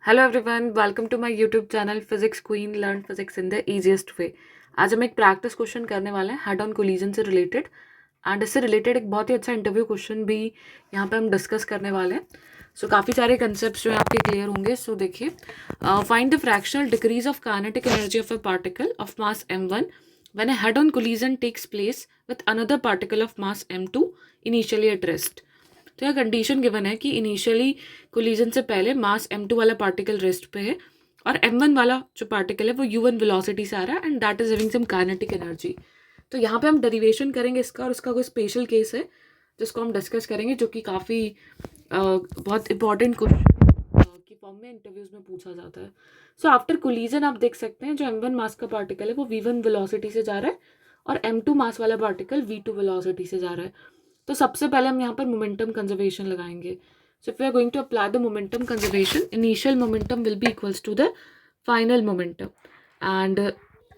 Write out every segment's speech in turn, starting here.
Hello everyone, welcome to my YouTube channel physics queen learn physics in the easiest way. आज हम एक practice question करने वाले हैं हेड ऑन कोलिजन से रिलेटेड। एंड इससे रिलेटेड एक बहुत ही अच्छा इंटरव्यू क्वेश्चन भी यहाँ पे हम डिस्कस करने वाले हैं। सो काफ़ी सारे कंसेप्ट्स जो हैं आपके क्लियर होंगे। सो देखिए, find the fractional decrease of kinetic energy of a particle of mass m1 when a head on collision takes place with another particle of mass m2 initially at rest. तो यह condition given है कि initially collision से पहले मास m2 वाला particle rest पे है और m1 वाला जो पार्टिकल है वो u1 वेलोसिटी से आ रहा है and that is having some kinetic energy. तो यहाँ पे हम डेरिवेशन करेंगे इसका, और उसका कोई स्पेशल केस है जिसको हम डिस्कस करेंगे, जो कि काफ़ी बहुत इंपॉर्टेंट क्वेश्चन की फॉर्म में इंटरव्यूज में पूछा जाता है। सो आफ्टर कोलिजन आप देख सकते हैं जो m1 मास का पार्टिकल है वो v1 वेलोसिटी से जा रहा है और m2 मास वाला पार्टिकल v2 वेलोसिटी से जा रहा है। तो सबसे पहले हम यहाँ पर मोमेंटम कंजर्वेशन लगाएंगे। So if we are going to apply the momentum conservation, initial momentum will be equals to the final momentum. And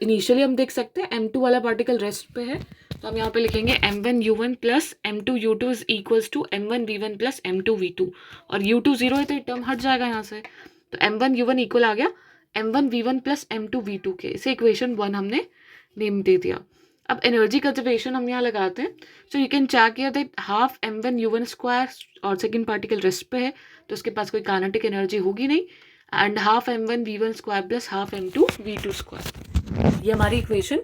initially हम देख सकते हैं m2 वाला पार्टिकल रेस्ट पे है, तो हम यहाँ पे लिखेंगे m1 u1 plus m2 u2 is equals to m1 v1 plus m2 v2। और u2 0 है तो ये टर्म हट जाएगा यहाँ से, तो m1 u1 इक्वल आ गया m1 v1 plus m2 v2 के। इसे इक्वेशन 1 हमने नेम दे दिया। अब एनर्जी कंजर्वेशन हम यहाँ लगाते हैं। So you can check here that half m1 u1 square, और सेकंड पार्टिकल रेस्ट पे है तो उसके पास कोई काइनेटिक एनर्जी होगी नहीं, and half m1 v1 square plus half m2 v2 square. ये हमारी इक्वेशन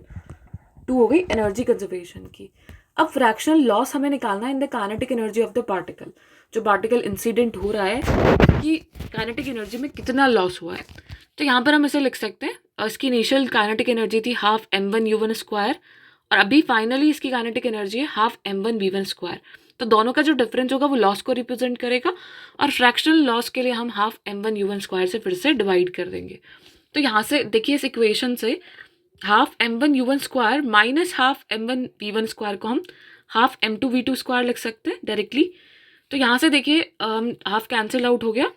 2 हो गई एनर्जी कंजर्वेशन की। अब फ्रैक्शनल लॉस हमें निकालना है in the kinetic energy of the particle. जो पार्टिकल इंसिडेंट हो रहा है कि काइनेटिक एनर्जी में कितना लॉस हुआ है, तो यहाँ पर हम इसे लिख सकते हैं। इसकी इनिशियल काइनेटिक एनर्जी थी हाफ m1 u1 स्क्वायर, और अभी फाइनली इसकी काइनेटिक एनर्जी है हाफ m1 v1 स्क्वायर। तो दोनों का जो डिफरेंस होगा वो लॉस को रिप्रेजेंट करेगा, और फ्रैक्शनल लॉस के लिए हम हाफ m1 u1 स्क्वायर से फिर से डिवाइड कर देंगे। तो यहाँ से देखिए, इस इक्वेशन से half m1 u1 square minus half m1 v1 square को हम हाफ m2 v2 स्क्वायर लिख सकते हैं डायरेक्टली। तो यहाँ से देखिए हाफ कैंसिल आउट हो गया,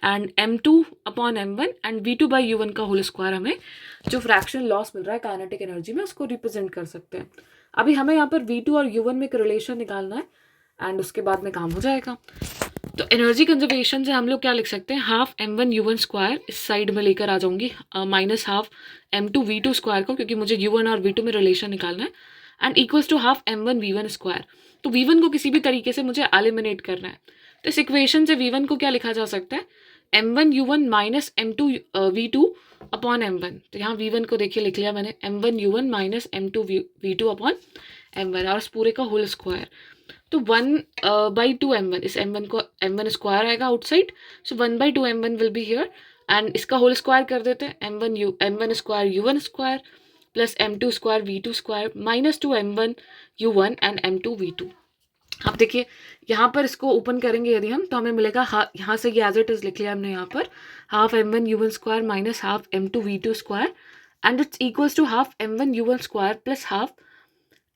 and m2 upon m1 and v2 by u1 का होल स्क्वायर हमें जो फ्रैक्शनल लॉस मिल रहा है काइनेटिक एनर्जी में उसको रिप्रेजेंट कर सकते हैं। अभी हमें यहाँ पर v2 और u1 में एक रिलेशन निकालना है, एंड उसके बाद में काम हो जाएगा। तो एनर्जी कंजर्वेशन से हम लोग क्या लिख सकते हैं, हाफ m1 u1 स्क्वायर इस साइड में लेकर आ जाऊंगी, minus half m2 v2 square को, क्योंकि मुझे u1 और v2 में रिलेशन निकालना है, and equals to half m1 v1 square. तो v1 को किसी भी तरीके से मुझे एलिमिनेट करना है। तो इस इक्वेशन से v1 को क्या लिखा जा सकता है, m1 u1 minus m2 v2 upon m1। तो यहाँ v1 को देखिए लिख लिया मैंने, m1 u1 minus m2 v2 upon m1, और इस पूरे का होल स्क्वायर। तो 1/2 m1, इस m1 को m1 स्क्वायर आएगा outside, so 1/2 m1 will be here, and इसका होल स्क्वायर कर देते हैं, m1 square u1 square plus m2 square v2 square minus 2m1 u1 and m2 v2। अब देखिए यहाँ पर इसको ओपन करेंगे यदि हम, तो हमें मिलेगा यहाँ से ये एज इट इज लिख लिया हमने यहाँ पर, half m1 u1 square minus half m2 v2 square, and it's equals to half m1 u1 square plus half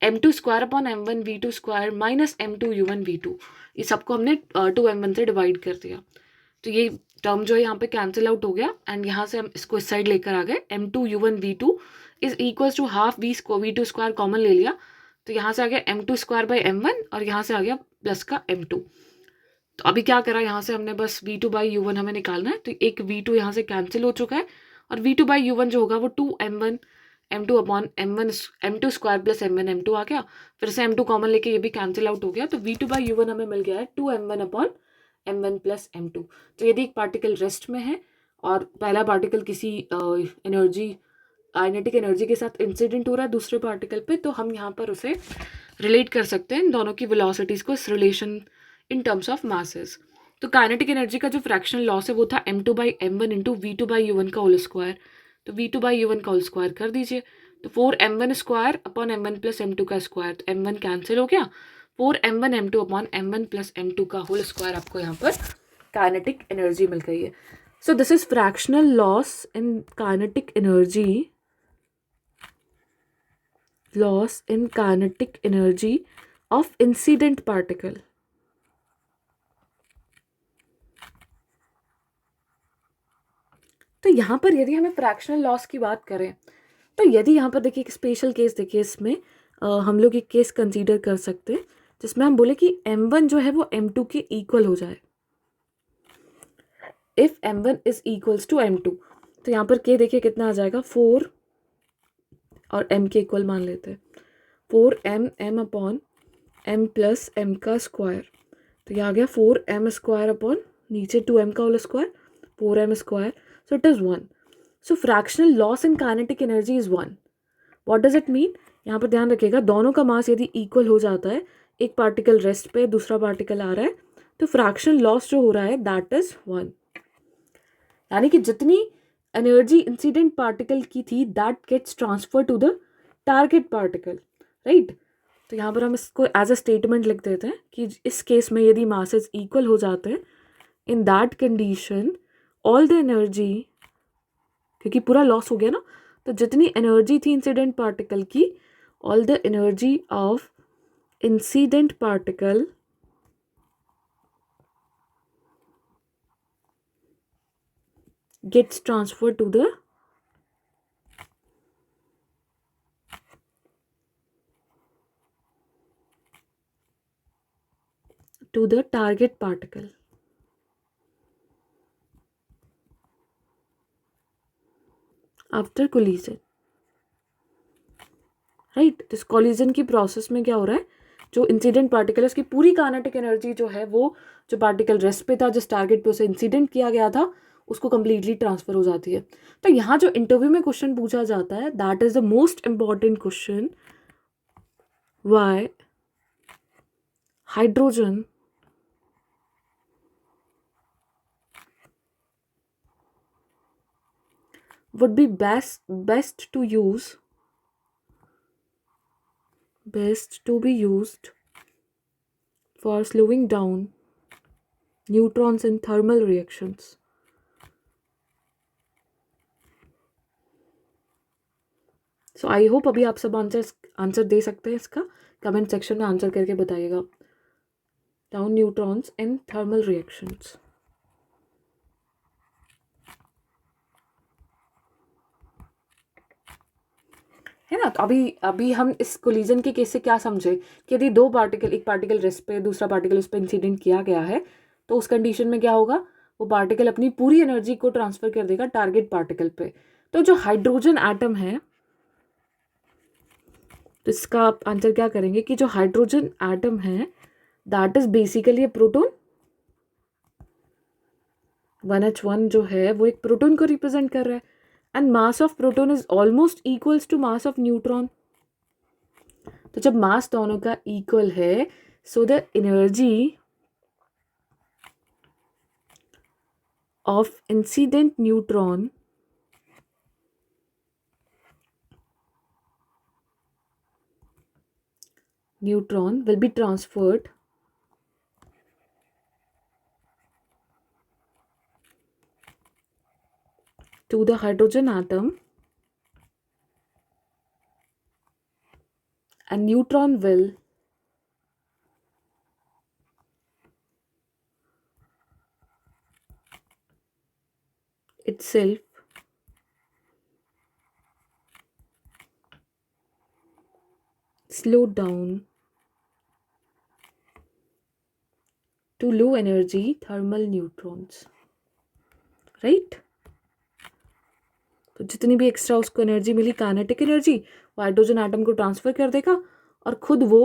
m2 square upon m1 v2 square minus m2 u1 v2। ये सबको हमने 2m1 से divide कर दिया, तो ये term जो है यहाँ पे कैंसिल आउट हो गया, एंड यहाँ से हम इसको इस साइड लेकर आ गए, m2 u1 v2 is equals to half v2 square common ले लिया, तो यहाँ से आ गया m2 स्क्वायर बाई m1, और यहाँ से आ गया प्लस का m2। तो अभी क्या करा, यहाँ से हमने बस v2 बाई u1 हमें निकालना है, तो एक v2 यहाँ से कैंसिल हो चुका है, और v2 बाई u1 जो होगा वो 2m1 m2 upon m2 square plus m1 m2 आ गया, फिर से m2 कॉमन लेके ये भी कैंसिल आउट हो गया, तो v2 बाई u1 हमें मिल गया है 2m1 upon m1 plus m2। तो यदि एक पार्टिकल रेस्ट में है और पहला पार्टिकल किसी एनर्जी काइनेटिक एनर्जी के साथ इंसिडेंट हो रहा है दूसरे पार्टिकल पे, तो हम यहाँ पर उसे रिलेट कर सकते हैं इन दोनों की वेलोसिटीज़ को, इस relation in terms of masses. तो काइनेटिक एनर्जी का जो फ्रैक्शनल लॉस है वो था m2 by m1 into v2 by u1 का होल स्क्वायर। तो v2 बाई u1 का होल स्क्वायर कर दीजिए, तो 4m1 square upon m1 plus m2 का स्क्वायर, तो m1 कैंसिल हो गया, 4m1 m2 upon m1 plus m2 का होल स्क्वायर आपको यहाँ पर काइनेटिक एनर्जी मिल गई है। So this is fractional loss in kinetic energy, loss in kinetic energy of incident particle। तो यहाँ पर यदि हमें फ्रैक्शनल लॉस की बात करें, तो यदि यहाँ पर देखिए एक स्पेशल केस देखिए, इसमें हम लोग एक केस कंसीडर कर सकते हैं जिसमें हम बोले कि m1 जो है वो m2 के इक्वल हो जाए। If m1 is equals to m2, तो यहाँ पर k देखिए कितना आ जाएगा 4 और m के इक्वल मान लेते हैं 4m upon m plus m का स्क्वायर, तो ये आ गया 4m स्क्वायर अपॉन नीचे 2m का whole square 4m square, so it is 1. So fractional loss in kinetic energy is 1. What does it mean? यहाँ पर ध्यान रखिएगा दोनों का मास यदि इक्वल हो जाता है, एक पार्टिकल रेस्ट पे दूसरा पार्टिकल आ रहा है, तो फ्रैक्शनल लॉस जो हो रहा है दैट इज 1. यानी कि जितनी एनर्जी इंसिडेंट पार्टिकल की थी that gets transfer to the target particle, right. तो यहाँ पर हम इसको एज अ स्टेटमेंट लिख देते हैं कि इस केस में यदि मासेस इक्वल हो जाते हैं, in that condition all the energy, क्योंकि पूरा लॉस हो गया ना, तो जितनी एनर्जी थी इंसिडेंट पार्टिकल की, all the energy of incident particle gets transferred to the target particle after collision, right. तो इस कोलिजन की प्रोसेस में क्या हो रहा है, जो इंसिडेंट पार्टिकल है उसकी पूरी काइनेटिक एनर्जी जो है वो जो पार्टिकल रेस्ट पे था, जिस टारगेट पे उसे इंसिडेंट किया गया था, उसको कंप्लीटली ट्रांसफर हो जाती है. तो यहाँ जो इंटरव्यू में क्वेश्चन पूछा जाता है that is the most important question, why hydrogen would be best to be used for slowing down neutrons in thermal reactions. So I hope अभी आप सब आंसर दे सकते हैं इसका. कमेंट सेक्शन में आंसर करके बताइएगा. Down neutrons in thermal reactions, है ना. तो अभी हम इस कोलिजन के केस से क्या समझे कि यदि दो पार्टिकल, एक पार्टिकल रेस्ट पे दूसरा पार्टिकल उस पर इंसिडेंट किया गया है, तो उस कंडीशन में क्या होगा, वो पार्टिकल अपनी पूरी एनर्जी को ट्रांसफर कर देगा टारगेट पार्टिकल पे. तो जो हाइड्रोजन एटम है, तो इसका आप आंसर क्या करेंगे कि जो हाइड्रोजन एटम है that is basically A proton. 1H1 जो है वो एक प्रोटॉन को रिप्रेजेंट कर रहा है, and mass of proton is almost equals to mass of neutron. तो जब मास दोनों का इक्वल है, so the energy of incident neutron will be transferred to the hydrogen atom, and neutron will itself slow down to low energy thermal neutrons, right. तो जितनी भी extra उसको energy मिली, kinetic energy, वो hydrogen atom को transfer कर देगा और खुद वो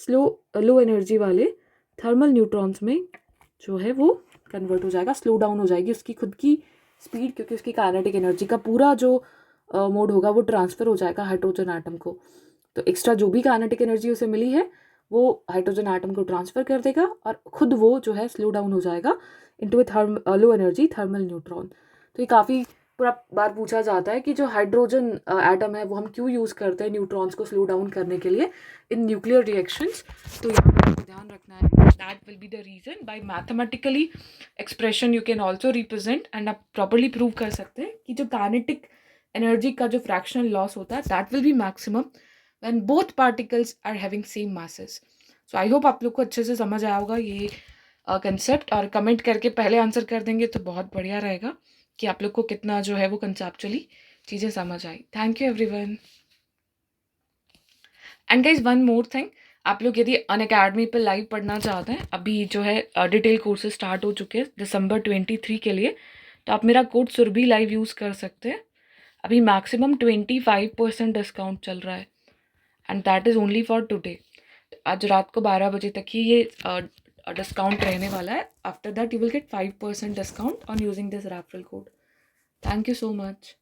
लो एनर्जी वाले थर्मल न्यूट्रॉन्स में जो है वो कन्वर्ट हो जाएगा, स्लो डाउन हो जाएगी उसकी खुद की स्पीड, क्योंकि उसकी काइनेटिक एनर्जी का पूरा जो मोड होगा वो ट्रांसफ़र हो जाएगा हाइड्रोजन एटम को. तो एक्स्ट्रा जो भी काइनेटिक एनर्जी उसे मिली है वो हाइड्रोजन एटम को ट्रांसफ़र कर देगा और खुद वो जो है स्लो डाउन हो जाएगा इनटू ए लो एनर्जी थर्मल न्यूट्रॉन. तो ये काफ़ी पूरा बार पूछा जाता है कि जो हाइड्रोजन एटम है वो हम क्यों यूज़ करते हैं न्यूट्रॉन्स को स्लो डाउन करने के लिए इन न्यूक्लियर रिएक्शंस. तो यहाँ पर आपको ध्यान रखना है that will be the reason. By mathematically expression you can also represent and आप प्रॉपरली प्रूव कर सकते हैं कि जो काइनेटिक एनर्जी का जो फ्रैक्शनल लॉस होता है that will be maximum when both particles are having same masses. So I hope आप लोग को अच्छे से समझ आया होगा ये कंसेप्ट, और कमेंट करके पहले आंसर कर देंगे तो बहुत बढ़िया रहेगा कि आप लोग को कितना जो है वो कंसेप्चुअली चीज़ें समझ आई. Thank you everyone. And guys one more thing, आप लोग यदि अनअकैडमी पे लाइव पढ़ना चाहते हैं, अभी जो है डिटेल कोर्सेज स्टार्ट हो चुके हैं दिसंबर 23 के लिए, तो आप मेरा कोड सुरभि लाइव यूज़ कर सकते हैं। अभी मैक्सिमम 25% डिस्काउंट चल रहा है and that is only for today. आज रात को 12 बजे तक ही ये डिस्काउंट रहने वाला है। After that you will get 5% discount on using this referral code. Thank you so much.